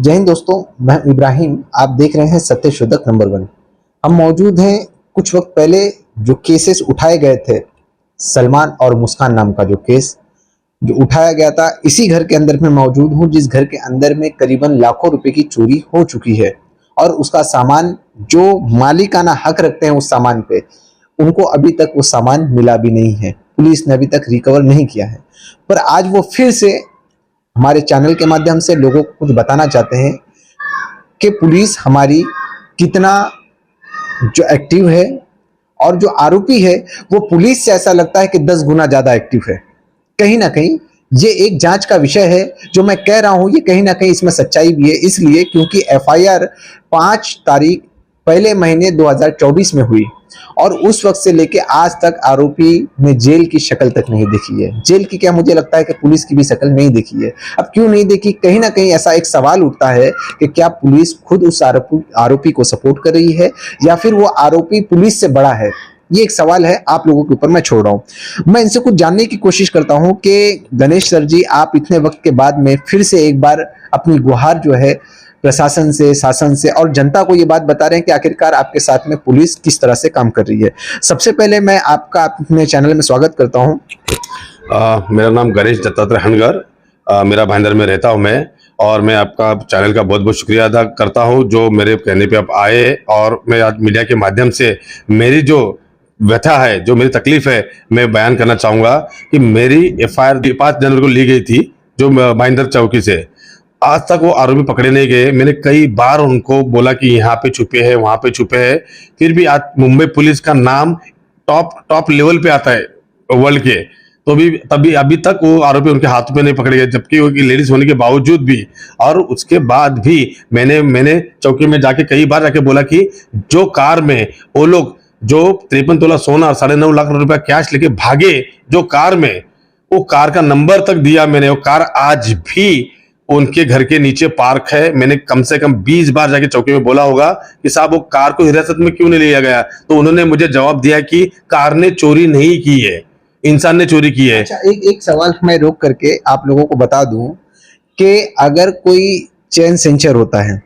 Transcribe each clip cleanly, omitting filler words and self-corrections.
जय हिंद दोस्तों, मैं इब्राहिम। आप देख रहे हैं सत्य शोधक नंबर 1। हम मौजूद हैं कुछ वक्त पहले जो केसेस उठाए गए थे, सलमान और मुस्कान नाम का जो केस जो उठाया गया था, इसी घर के अंदर मैं मौजूद हूं, जिस घर के अंदर में करीबन लाखों रुपए की चोरी हो चुकी है और उसका सामान जो मालिकाना हक रखते हैं उस सामान पे, उनको अभी तक वो सामान मिला भी नहीं है। पुलिस ने अभी तक रिकवर नहीं किया है, पर आज वो फिर से हमारे चैनल के माध्यम से लोगों को कुछ बताना चाहते हैं कि पुलिस हमारी कितना जो एक्टिव है और जो आरोपी है वो पुलिस से ऐसा लगता है कि 10 गुना ज्यादा एक्टिव है। कहीं ना कहीं ये एक जांच का विषय है। जो मैं कह रहा हूं ये कहीं ना कहीं इसमें सच्चाई भी है, इसलिए क्योंकि एफआईआर 5 तारीख पहले महीने 2024 में हुई और उस वक्त से लेके आज तक आरोपी ने जेल की शक्ल तक नहीं देखी है। जेल की क्या, मुझे लगता है कि पुलिस की भी शक्ल नहीं देखी है। अब क्यों नहीं देखी? कहीं ना कहीं ऐसा एक सवाल उठता है कि क्या पुलिस खुद उस आरोपी को सपोर्ट कर रही है या फिर वो आरोपी पुलिस से बड़ा है? ये एक सवाल है, आप लोगों के ऊपर मैं छोड़ रहा हूं। मैं इनसे कुछ जानने की कोशिश करता हूं कि गणेश सर जी, आप इतने वक्त के बाद में फिर से एक बार अपनी गुहार जो है प्रशासन से, शासन से और जनता को ये बात बता रहे हैं कि आखिरकार आपके साथ में पुलिस किस तरह से काम कर रही है। सबसे पहले मैं आपका अपने चैनल में स्वागत करता हूं। मेरा नाम गणेश दत्तात्रेय हनगर, मेरा भाईंदर में रहता हूं मैं, और मैं आपका चैनल का बहुत बहुत शुक्रिया अदा करता हूं जो मेरे कहने पे आप आए और मैं आज मीडिया के माध्यम से मेरी जो व्यथा है, जो मेरी तकलीफ है, मैं बयान करना चाहूँगा कि मेरी एफआईआर 5 जनवरी को ली गई थी जो भाईंदर चौकी से। आज तक वो आरोपी पकड़े नहीं गए। मैंने कई बार उनको बोला कि यहाँ पे छुपे हैं, वहाँ पे छुपे हैं, फिर भी आज मुंबई पुलिस का नाम टॉप लेवल पे आता है वर्ल्ड के, तो भी तभी अभी तक वो आरोपी उनके हाथों पे नहीं पकड़े गए, जबकि वो लेडीज होने के बावजूद भी। और उसके बाद भी मैंने चौकी में जाके कई बार जाके बोला कि जो कार में वो लोग जो 53 तोला सोना 9.5 लाख रुपया कैश लेके भागे, जो कार में, वो कार का नंबर तक दिया मैंने। वो कार आज भी उनके घर के नीचे पार्क है। मैंने कम से कम 20 बार जाके चौकी में बोला होगा कि साहब वो कार को हिरासत में क्यों नहीं लिया गया, तो उन्होंने मुझे जवाब दिया कि कार ने चोरी नहीं की है, इंसान ने चोरी की है। अच्छा, एक सवाल मैं रोक करके आप लोगों को बता दूं कि अगर कोई चेन सेंचर होता है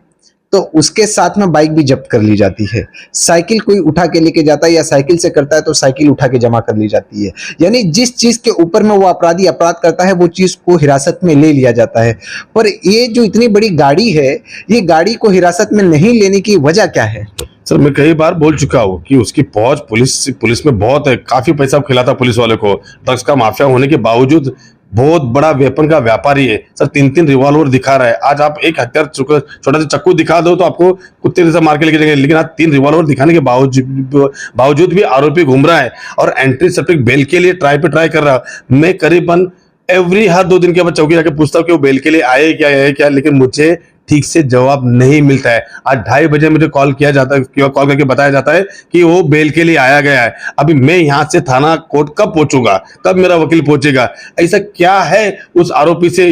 तो उसके साथ में बाइक भी जब्त कर ली जाती है। साइकिल कोई उठा के लेके जाता है या साइकिल से करता है तो साइकिल उठा के जमा कर ली जाती है। यानी जिस चीज के ऊपर में वो अपराधी अपराध करता है वो चीज को हिरासत में ले लिया जाता है। पर ये जो इतनी बड़ी गाड़ी है, ये गाड़ी को हिरासत में नहीं लेने की वजह क्या है? सर, मैं कई बार बोल चुका हूँ कि उसकी पहुंच पुलिस में बहुत है, काफी पैसा खिलाता पुलिस वाले को। ड्रग्स का माफिया होने के बावजूद बहुत बड़ा वेपन का व्यापारी है सर। 3 रिवॉल्वर दिखा रहा है। आज आप एक हथियार छोटा सा चक्कू दिखा दो तो आपको कुत्ते जैसा मार के लेके जाएंगे, लेकिन आज 3 रिवॉल्वर दिखाने के बावजूद भी आरोपी घूम रहा है और एंट्री सर्टिफिकेट बेल के लिए ट्राई कर रहा है। मैं करीबन हर 2 दिन के बाद चौकी जाके पूछता हूँ कि वो बेल के लिए आए क्या, लेकिन मुझे ठीक से जवाब नहीं मिलता है। आज 2:30 बजे मुझे कॉल करके बताया जाता है कि वो बेल के लिए आया गया है। अभी मैं यहाँ से थाना कोर्ट कब पहुंचूंगा, कब मेरा वकील पहुंचेगा? ऐसा क्या है उस आरोपी से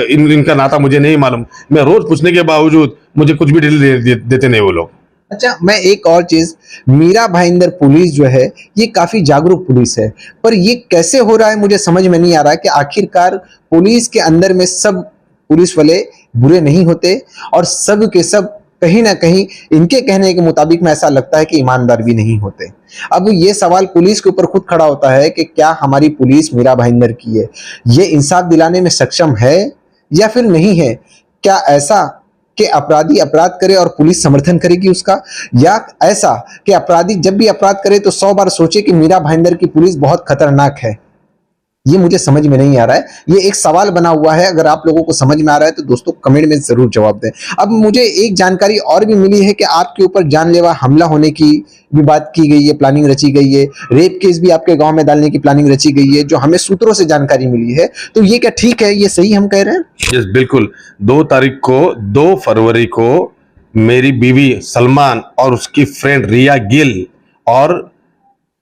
इनका नाता मुझे नहीं मालूम। मैं रोज पूछने के बावजूद मुझे कुछ भी डिटेल देते नहीं वो लोग। अच्छा, मैं एक और चीज, मीरा भाईंदर पुलिस जो है ये काफी जागरूक पुलिस है, पर ये कैसे हो रहा है मुझे समझ में नहीं आ रहा कि आखिरकार पुलिस के अंदर में सब पुलिस वाले बुरे नहीं होते और सब के सब कहीं ना कहीं इनके कहने के मुताबिक में ऐसा लगता है कि ईमानदार भी नहीं होते। अब ये सवाल पुलिस के ऊपर खुद खड़ा होता है कि क्या हमारी पुलिस मीरा भाईंदर की है, ये इंसाफ दिलाने में सक्षम है या फिर नहीं है? क्या ऐसा कि अपराधी अपराध करे और पुलिस समर्थन करेगी उसका, या ऐसा कि अपराधी जब भी अपराध करे तो 100 बार सोचे कि मीरा भाईंदर की पुलिस बहुत खतरनाक है? ये मुझे समझ में नहीं आ रहा है। ये एक सवाल बना हुआ है। अगर आप लोगों को समझ में आ रहा है तो दोस्तों कमेंट में जरूर जवाब दें। अब मुझे एक जानकारी और भी मिली है कि आपके ऊपर जानलेवा हमला होने की भी बात की गई है, प्लानिंग रची गई है। रेप केस भी आपके गांव में डालने की प्लानिंग रची गई है, जो हमें सूत्रों से जानकारी मिली है। तो ये क्या ठीक है, ये सही हम कह रहे हैं? यस, बिल्कुल। 2 फरवरी को मेरी बीवी सलमान और उसकी फ्रेंड रिया गिल और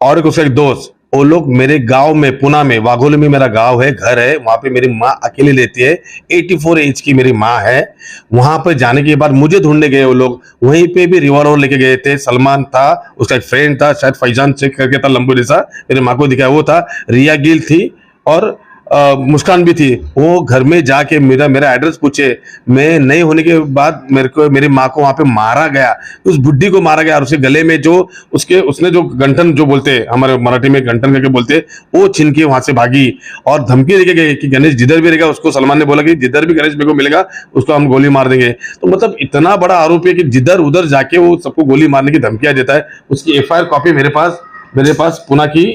उसका एक दोस्त, वो लोग मेरे गांव में, पुणे में, वाघोली में मेरा गांव है, घर है, वहां पे मेरी माँ अकेली रहती है। 84 एज की मेरी माँ है। वहां पे जाने के बाद मुझे ढूंढने गए वो लोग। वहीं पे भी रिवॉल्वर लेके गए थे। सलमान था, उसका एक फ्रेंड था, शायद फैजान चेक करके था, लंबू जैसा, मेरी माँ को दिखाया वो था। रिया गिल थी और मुस्कान भी थी, वो घर में जाके मेरा मेरा एड्रेस पूछे। मैं नहीं होने के बाद मेरी माँ को वहां पे मारा गया, उस बुड्ढी को मारा गया, और उसके गले में जो उसने जो गंठन जो बोलते हैं हमारे मराठी में गंठन करके बोलते हैं, वो छीन के वहां से भागी और धमकी देके गए कि गणेश जिधर भी रहेगा उसको, सलमान ने बोला कि जिधर भी गणेश मेरे को मिलेगा उसको हम गोली मार देंगे। तो मतलब इतना बड़ा आरोप है कि जिधर उधर जाके वो सबको गोली मारने की धमकियां देता है। उसकी एफआईआर कॉपी मेरे पास पुणे की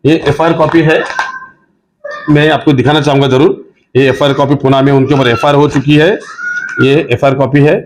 ये एफआईआर कॉपी है, मैं आपको दिखाना चाहूंगा जरूर। ये एफआईआर कॉपी पुणे में उनके ऊपर एफआईआर हो चुकी है, ये एफआईआर कॉपी है।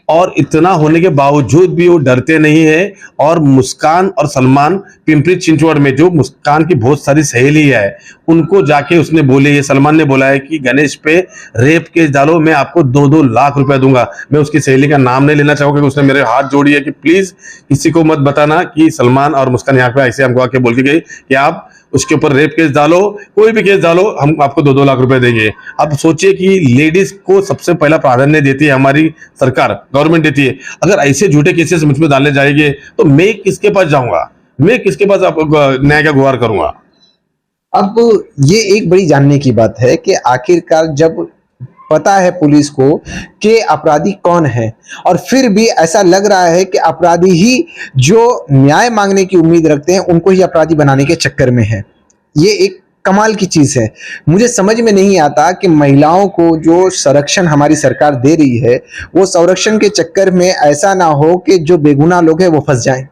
और इतना होने के बावजूद भी वो डरते नहीं है। और मुस्कान और सलमान पिंपरी चिंचवड़ में जो मुस्कान की बहुत सारी सहेली है, उनको जाके उसने बोले, ये सलमान ने बोला है कि गणेश पे रेप केस डालो, मैं आपको 2-2 लाख रुपया दूंगा। मैं उसकी सहेली का नाम नहीं लेना चाहूंगा, उसने मेरे हाथ जोड़ी है कि प्लीज किसी को मत बताना कि सलमान और मुस्कान यहाँ पे ऐसे हमको आके बोल के गई कि आप उसके ऊपर रेप केस डालो, कोई भी केस डालो, हम आपको 2-2 लाख रुपए देंगे। अब सोचिए कि लेडीज को सबसे पहला प्राधान्य देती है हमारी सरकार, गवर्नमेंट देती है। अगर ऐसे झूठे केसेस मुझ पे डालने जाएंगे तो मैं किसके पास जाऊंगा, मैं किसके पास न्याय का गुहार करूंगा। अब ये एक बड़ी जानने की बात है कि आखिरकार जब पता है पुलिस को कि अपराधी कौन है, और फिर भी ऐसा लग रहा है कि अपराधी ही जो न्याय मांगने की उम्मीद रखते हैं उनको ही अपराधी बनाने के चक्कर में है। ये एक कमाल की चीज है। मुझे समझ में नहीं आता कि महिलाओं को जो संरक्षण हमारी सरकार दे रही है, वो संरक्षण के चक्कर में ऐसा ना हो कि जो बेगुनाह लोग हैं वो फंस जाएं।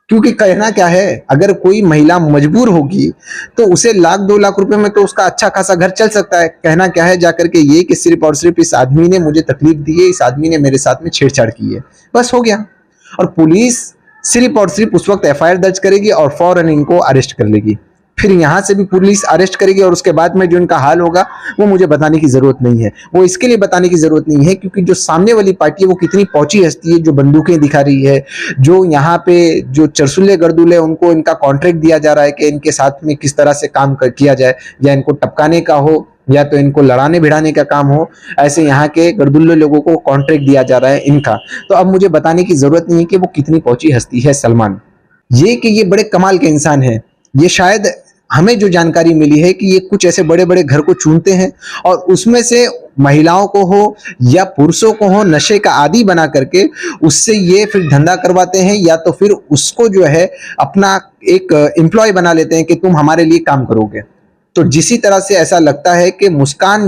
क्योंकि कहना क्या है, अगर कोई महिला मजबूर होगी तो उसे 1-2 लाख रुपए में तो उसका अच्छा खासा घर चल सकता है। कहना क्या है जाकर के ये कि सिर्फ और सिर्फ इस आदमी ने मुझे तकलीफ दी है, इस आदमी ने मेरे साथ में छेड़छाड़ की है, बस हो गया। और पुलिस सिर्फ और सिर्फ उस वक्त एफआईआर दर्ज करेगी और फौरन इनको अरेस्ट कर लेगी। फिर यहां से भी पुलिस अरेस्ट करेगी और उसके बाद में जो इनका हाल होगा वो मुझे बताने की जरूरत नहीं है। वो इसके लिए बताने की जरूरत नहीं है क्योंकि जो सामने वाली पार्टी है वो कितनी पहुंची हस्ती है, जो बंदूकें दिखा रही है, जो यहाँ पे जो चरसुल्ले गर्दुले उनको इनका कॉन्ट्रैक्ट दिया जा रहा है कि इनके साथ में किस तरह से काम किया जाए, या इनको टपकाने का हो या तो इनको लड़ाने भिड़ाने का काम हो, ऐसे यहाँ के गर्दुल्ले लोगों को कॉन्ट्रैक्ट दिया जा रहा है इनका। तो अब मुझे बताने की जरूरत नहीं है कि वो कितनी पहुंची हस्ती है सलमान। ये कि ये बड़े कमाल के इंसान है, ये शायद हमें जो जानकारी मिली है कि ये कुछ ऐसे बड़े बड़े घर को चुनते हैं और उसमें से महिलाओं को हो या पुरुषों को हो नशे का आदी बना करके उससे ये फिर धंधा करवाते हैं, या तो फिर उसको जो है अपना एक एम्प्लॉय बना लेते हैं कि तुम हमारे लिए काम करोगे। तो जिसी तरह से ऐसा लगता है कि मुस्कान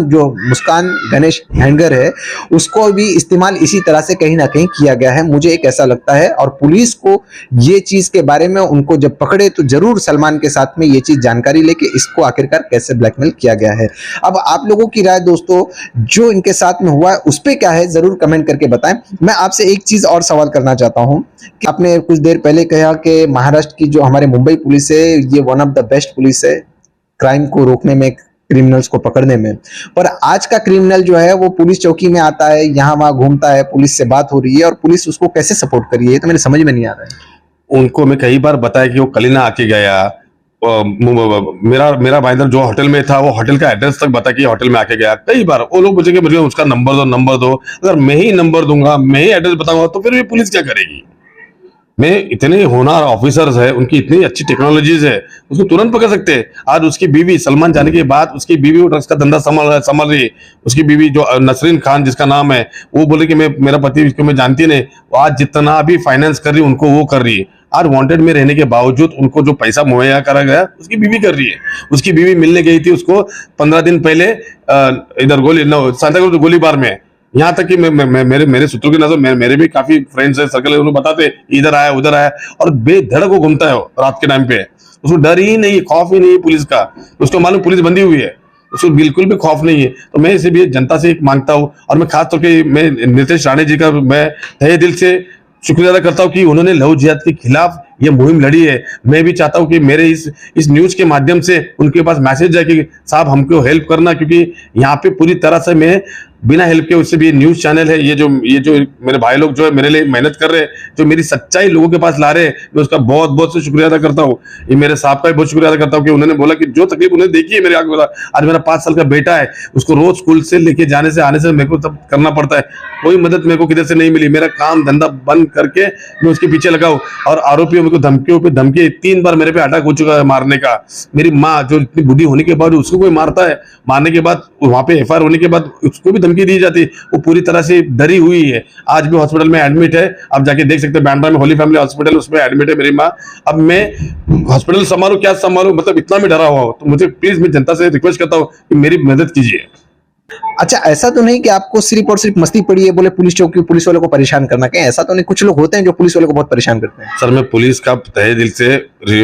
गणेश हैंगर है, उसको भी इस्तेमाल इसी तरह से कहीं ना कहीं किया गया है, मुझे एक ऐसा लगता है। और पुलिस को ये चीज के बारे में उनको जब पकड़े तो जरूर सलमान के साथ में ये चीज जानकारी लेके इसको आखिरकार कैसे ब्लैकमेल किया गया है। अब आप लोगों की राय दोस्तों, जो इनके साथ में हुआ है उस पर क्या है जरूर कमेंट करके बताएं। मैं आपसे एक चीज और सवाल करना चाहता हूं कि आपने कुछ देर पहले कहा कि महाराष्ट्र की जो हमारे मुंबई पुलिस है ये one of the best police है क्राइम को रोकने में, क्रिमिनल्स को पकड़ने में। पर आज का क्रिमिनल जो है वो पुलिस चौकी में आता है, यहाँ वहां घूमता है, पुलिस से बात हो रही है और पुलिस उसको कैसे सपोर्ट कर रही है, ये तो मेरे समझ में नहीं आ रहा है। उनको मैं कई बार बताया कि वो कलीना आके गया, मेरा भाईंदर जो होटल में था वो होटल का एड्रेस तक बता कि होटल में आके गया। कई बार वो लोग पूछेंगे मुझे उसका नंबर दो। अगर मैं ही नंबर दूंगा, मैं ही एड्रेस बताऊंगा तो फिर भी पुलिस क्या करेगी। में इतने होनहार ऑफिसर्स है, उनकी इतनी अच्छी टेक्नोलॉजीज है, उसको तुरंत पकड़ सकते हैं। आज उसकी बीवी सलमान जाने के बाद उसकी बीवी वो ड्रग्स का धंधा संभाल रही है। उसकी बीवी जो नसरीन खान जिसका नाम है, वो बोले कि मेरा पति इसको मैं जानती नहीं, आज जितना भी फाइनेंस कर रही है उनको वो कर रही है। आज वांटेड में रहने के बावजूद उनको जो पैसा मुहैया करा गया उसकी बीवी कर रही है। उसकी बीवी मिलने गई थी उसको 15 दिन पहले इधर सांताक्रूज गोलीबार में। यहाँ तक कि मेरे सूत्रों की नजर मेरे भी काफी फ्रेंड्स है, सर्कल है, उन्होंने बताते इधर आया उधर आया और बेधड़क वो घूमता है रात के टाइम पे। उसको डर ही नहीं, खौफ ही नहीं है पुलिस का। उसको मालूम पुलिस बंधी हुई है, उसको बिल्कुल भी खौफ नहीं है। तो मैं इसे भी जनता से एक मांगता हूँ, और मैं खास तौर पे मैं नीतीश राणे जी का मैं तहे दिल से शुक्रिया अदा करता हूँ कि उन्होंने लव जिहाद के खिलाफ ये मुहिम लड़ी है। मैं भी चाहता हूँ कि मेरे इस न्यूज के माध्यम से उनके पास मैसेज जाए कि साहब हमको हेल्प करना, क्योंकि यहाँ पे पूरी तरह से मैं बिना हेल्प के, उससे भी ये न्यूज चैनल है, ये जो मेरे भाई लोग जो है मेरे लिए मेहनत कर रहे हैं, जो मेरी सच्चाई लोगों के पास ला रहे हैं, मैं उसका बहुत बहुत से शुक्रिया अदा करता हूँ। ये मेरे साहब का भी बहुत शुक्रिया अदा करता हूँ कि उन्होंने बोला कि जो तकलीफ उन्होंने देखी है मेरे आगे बोला। आज मेरा 5 साल का बेटा है, उसको रोज स्कूल से लेके जाने से आने से मेरे को सब करना पड़ता है, कोई मदद मेरे को किधर से नहीं मिली। मेरा काम धंधा बंद करके मैं उसके पीछे लगाऊं और आरोपियों मेरे को धमकियों पे धमकी, 3 बार मेरे पे अटैक हो चुका है मारने का। मेरी माँ जो इतनी बुढ़ी होने के बाद उसको कोई मारता है, मारने के बाद वहां पे एफआईआर होने के बाद उसको भी धमकी दी जाती है। वो पूरी तरह से डरी हुई है, आज भी हॉस्पिटल में एडमिट है। आप जाके देख सकते हैं बांद्रा में होली फैमिली हॉस्पिटल, उसमें एडमिट है मेरी माँ। अब मैं हॉस्पिटल संभालू क्या संभालू, मतलब इतना भी डरा हुआ हो। तो मुझे प्लीज, मैं जनता से रिक्वेस्ट करता हूँ कि मेरी मदद कीजिए। अच्छा, ऐसा तो नहीं कि आपको सिर्फ और सिर्फ मस्ती पड़ी है बोले पुलिस चौकी पुलिस वालों को परेशान करना, कहीं ऐसा तो नहीं? कुछ लोग होते हैं जो पुलिस वालों को बहुत परेशान करते हैं। सर मैं पुलिस का तहे दिल से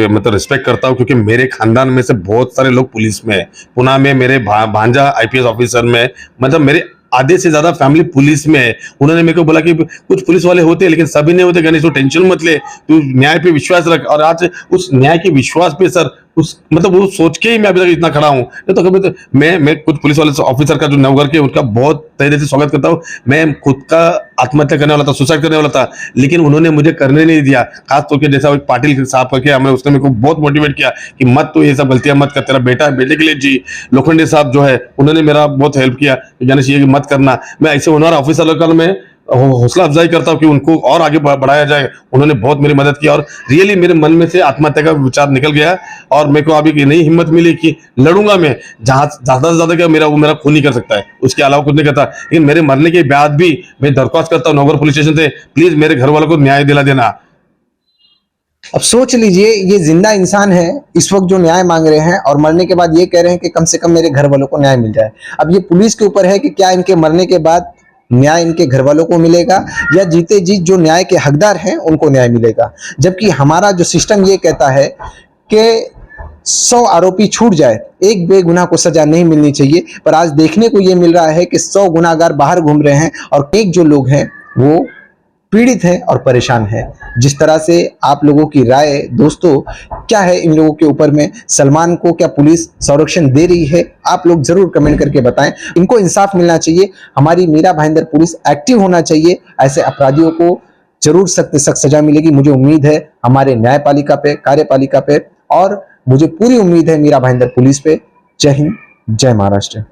मतलब रिस्पेक्ट करता हूँ, क्योंकि मेरे खानदान में से बहुत सारे लोग पुलिस में है। पुणे में मेरे भांजा आईपीएस ऑफिसर में, मतलब मेरे आधे से ज्यादा फैमिली पुलिस में है। उन्होंने मेरे को बोला कि कुछ पुलिस वाले होते हैं लेकिन सभी नहीं होते गणेश, तो टेंशन मत ले, तू न्याय पे विश्वास रख। और आज उस न्याय के विश्वास पे सर, उस मतलब वो सोच के ही मैं अभी तक इतना खड़ा हूँ। तो कभी तो मैं कुछ पुलिस वाले ऑफिसर का जो नवगर के, उनका बहुत तहे दिल से स्वागत करता हूँ। मैं खुद का आत्महत्या करने वाला था, सुसाइड करने वाला था, लेकिन उन्होंने मुझे करने नहीं दिया। खास तौर के जैसा एक पाटिल साहब करके हमें, उसने मेरे को बहुत मोटिवेट किया कि मत तो ये सब गलतियां मत कर, तेरा बेटा बेटे के लिए जी। लोखंडे साहब जो है उन्होंने मेरा बहुत हेल्प किया, गणेश ये मत करना। मैं ऐसे होनहार ऑफिसर लोगों में हौसला अफजाई करता हूँ कि उनको और आगे बढ़ाया जाए। उन्होंने बहुत मेरी मदद की और रियली मेरे मन में से आत्महत्या का विचार निकल गया। और मेरे को अभी नई हिम्मत मिली कि लड़ूंगा मैं, जहां ज्यादा से ज्यादा क्या मेरा खून नहीं कर सकता है, उसके अलावा कुछ नहीं करता। लेकिन मेरे मरने के बाद भी मैं दरख्वास्त करता हूँ नौगर पुलिस स्टेशन से, प्लीज मेरे घर वालों को न्याय दिला देना। अब सोच लीजिए, ये जिंदा इंसान है इस वक्त जो न्याय मांग रहे हैं, और मरने के बाद ये कह रहे हैं कि कम से कम मेरे घर वालों को न्याय मिल जाए। अब ये पुलिस के ऊपर है कि क्या इनके मरने के बाद न्याय इनके घर वालों को मिलेगा, या जीते जी जो न्याय के हकदार हैं उनको न्याय मिलेगा। जबकि हमारा जो सिस्टम ये कहता है कि 100 आरोपी छूट जाए, एक बेगुनाह को सजा नहीं मिलनी चाहिए। पर आज देखने को ये मिल रहा है कि 100 गुनाहगार बाहर घूम रहे हैं और एक जो लोग हैं वो पीड़ित है और परेशान है। जिस तरह से आप लोगों की राय दोस्तों क्या है इन लोगों के ऊपर में? सलमान को क्या पुलिस संरक्षण दे रही है? आप लोग जरूर कमेंट करके बताएं। इनको इंसाफ मिलना चाहिए, हमारी मीरा भाईंदर पुलिस एक्टिव होना चाहिए। ऐसे अपराधियों को जरूर सख्त से सख्त सजा मिलेगी। मुझे उम्मीद है हमारे न्यायपालिका पे, कार्यपालिका पे, और मुझे पूरी उम्मीद है मीरा भाईंदर पुलिस पे। जय हिंद, जय महाराष्ट्र।